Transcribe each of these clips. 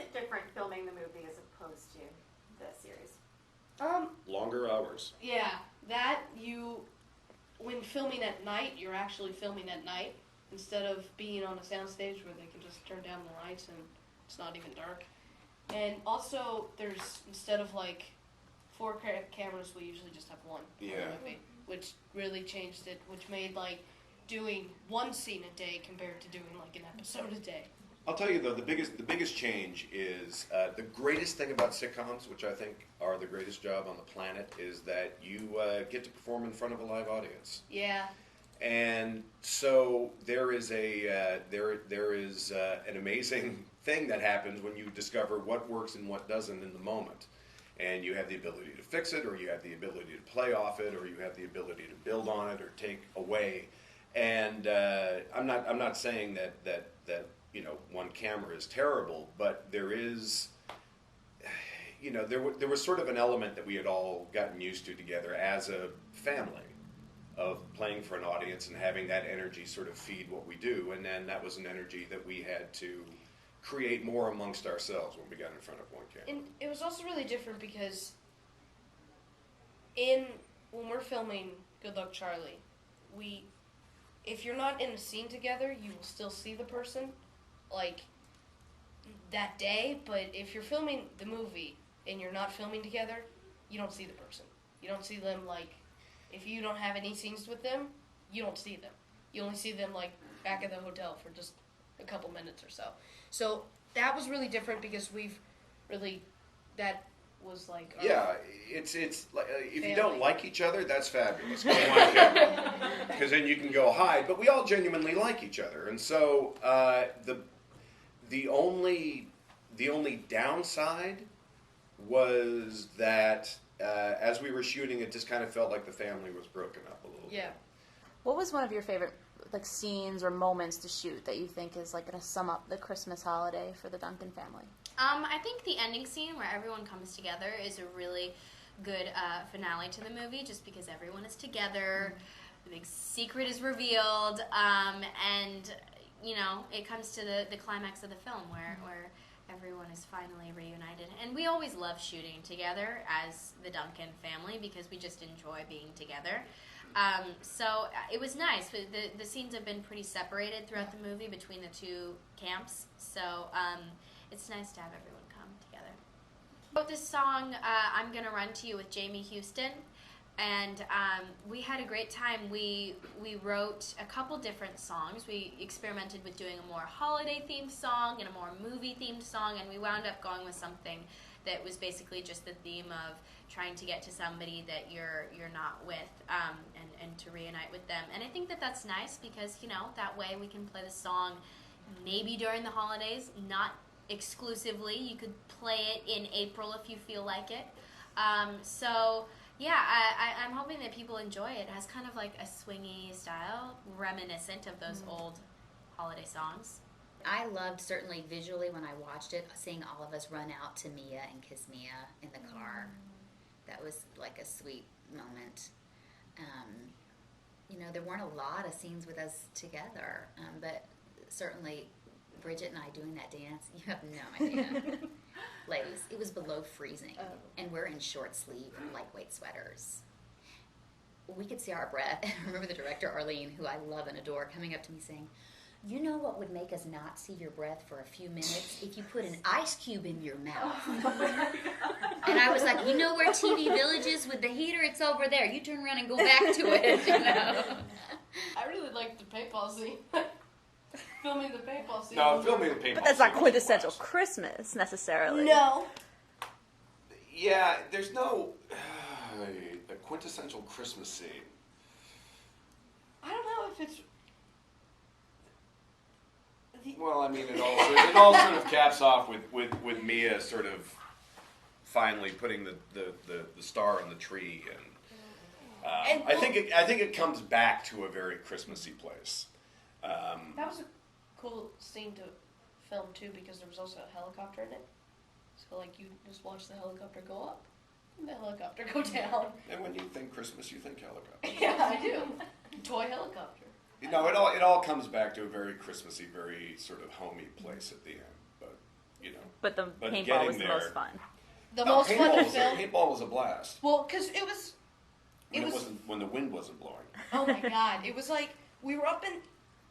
it different filming the movie as opposed to the series? Longer hours. Yeah, when filming at night, you're actually filming at night instead of being on a soundstage where they can just turn down the lights and it's not even dark. And also, instead of like 4 cameras, we usually just have one. Yeah. Movie, which really changed it, which made like doing one scene a day compared to doing like an episode a day. I'll tell you though, the biggest change is the greatest thing about sitcoms, which I think are the greatest job on the planet, is that you get to perform in front of a live audience. Yeah. And so there is an amazing thing that happens when you discover what works and what doesn't in the moment, and you have the ability to fix it, or you have the ability to play off it, or you have the ability to build on it or take away. And I'm not saying that one camera is terrible, but there is, there was sort of an element that we had all gotten used to together as a family, of playing for an audience and having that energy sort of feed what we do, and then that was an energy that we had to create more amongst ourselves when we got in front of one camera. And it was also really different because when we're filming Good Luck Charlie, if you're not in a scene together, you will still see the person, like, that day, but if you're filming the movie and you're not filming together, you don't see the person. You don't see them, like, if you don't have any scenes with them, you don't see them. You only see them, like, back at the hotel for just a couple minutes or so. So that was really different because that was like... it's like, if you don't like each other, that's fabulous. Go on camera. Because then you can go hide, but we all genuinely like each other. And so the only downside was that as we were shooting, it just kind of felt like the family was broken up a little bit. What was one of your favorite scenes or moments to shoot that you think is going to sum up the Christmas holiday for the Duncan family? I think the ending scene where everyone comes together is a really good finale to the movie, just because everyone is together, the big secret is revealed, and it comes to the climax of the film where everyone is finally reunited. And we always love shooting together as the Duncan family because we just enjoy being together. So it was nice. The scenes have been pretty separated throughout the movie between the two camps. So it's nice to have everyone come together. I wrote this song, I'm Gonna Run to You, with Jamie Houston. And we had a great time. We wrote a couple different songs. We experimented with doing a more holiday-themed song and a more movie-themed song, and we wound up going with something that was basically just the theme of trying to get to somebody that you're not with, and to reunite with them. And I think that's nice because, that way we can play the song maybe during the holidays, not exclusively. You could play it in April if you feel like it. Yeah, I'm hoping that people enjoy it. It has kind of like a swingy style, reminiscent of those old holiday songs. I loved, certainly visually when I watched it, seeing all of us run out to Mia and kiss Mia in the car. That was like a sweet moment. There weren't a lot of scenes with us together, but certainly Bridget and I doing that dance, you have no idea. Ladies, it was below freezing, and we're in short sleeve, lightweight sweaters. We could see our breath. I remember the director, Arlene, who I love and adore, coming up to me saying, "You know what would make us not see your breath for a few minutes? If you put an ice cube in your mouth." And I was like, "You know where TV Village is with the heater? It's over there. You turn around and go back to it." I really liked the paintball scene. Filming the paintball scene. No, filming the paintball. But that's not quintessential Christmas necessarily. No. Yeah, there's no a quintessential Christmas scene. I don't know if it's... Well, I mean, it all sort of caps off with Mia sort of finally putting the star on the tree, and I think it comes back to a very Christmassy place. That was a cool scene to film too, because there was also a helicopter in it. So you just watch the helicopter go up and the helicopter go down. And when you think Christmas, you think helicopter. Yeah, I do. Toy helicopter. It all comes back to a very Christmassy, very sort of homey place at the end. But But the But paintball getting was the there- most fun. The most fun to film. Paintball was a blast. Well, because it was. When the wind wasn't blowing. Oh my God! It was like we were up in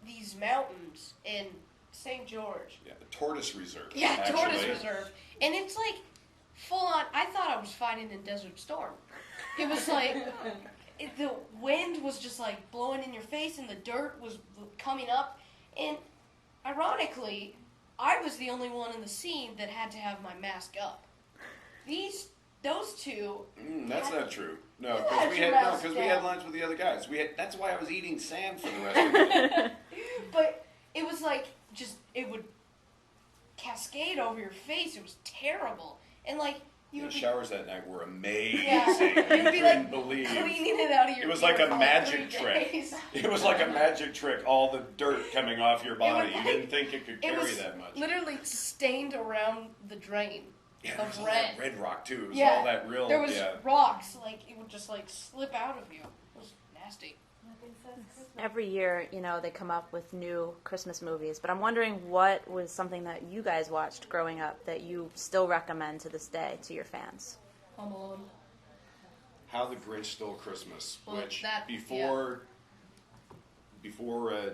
these mountains in St. George. Yeah, the Tortoise Reserve. Yeah, actually. Tortoise Reserve, and it's like full on. I thought I was fighting in Desert Storm. It was like the wind was just like blowing in your face, and the dirt was coming up. And ironically, I was the only one in the scene that had to have my mask up. Those two. That's not true. No, You because had we your had mask down. lunch with the other guys. That's why I was eating sand for the rest of the day. But it was like it would cascade over your face. It was terrible, and like you The would be showers that night were amazing. Yeah. You You'd be couldn't like believe. cleaning it out of your It was ear like a for magic 3 trick. days. It was like a magic trick. All the dirt coming off your body. was You like- didn't think it could It carry was that much. literally stained around the drain. Yeah, there was all red. that red rock too. It was Yeah. all that real. There was yeah. rocks, like it would just like slip out of you. It was nasty. Nothing says Christmas. Every year, they come up with new Christmas movies, but I'm wondering what was something that you guys watched growing up that you still recommend to this day to your fans? Home Alone. How the Grinch Stole Christmas, Well, which that- before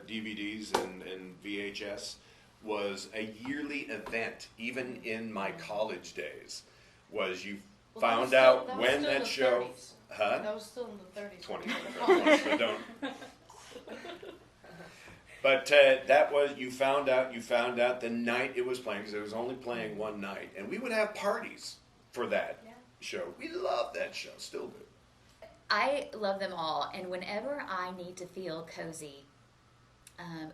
DVDs and VHS was a yearly event, even in my college days. Was you Well, that was found still- out that was when still in that the show, 30s. huh? That was still in the 30s. 20, but don't. But that was you found out the night it was playing, because it was only playing one night, and we would have parties for that show. We loved that show, still do. I love them all, and whenever I need to feel cozy,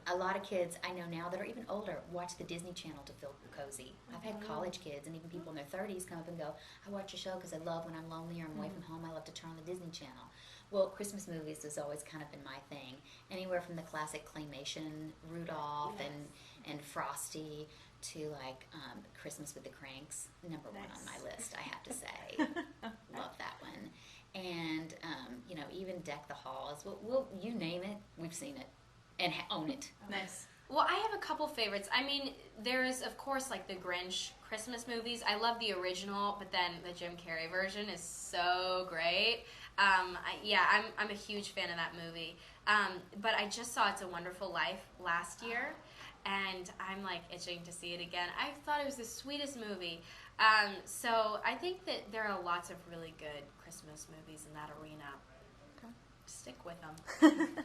a lot of kids I know now that are even older watch the Disney Channel to feel cozy. I've had college kids and even people in their 30s come up and go, I watch your show because I love when I'm lonely or I'm away from home, I love to turn on the Disney Channel. Well, Christmas movies has always kind of been my thing. Anywhere from the classic claymation, Rudolph and Frosty, to like Christmas with the Cranks, number one on my list, I have to say. Love that one. And, even Deck the Halls. Well, you name it, we've seen it. And own it. Nice. Well, I have a couple favorites. I mean, there's, of course, like the Grinch Christmas movies. I love the original, but then the Jim Carrey version is so great. I'm a huge fan of that movie. But I just saw It's a Wonderful Life last year, and I'm like itching to see it again. I thought it was the sweetest movie. So I think that there are lots of really good Christmas movies in that arena. Okay. Stick with them.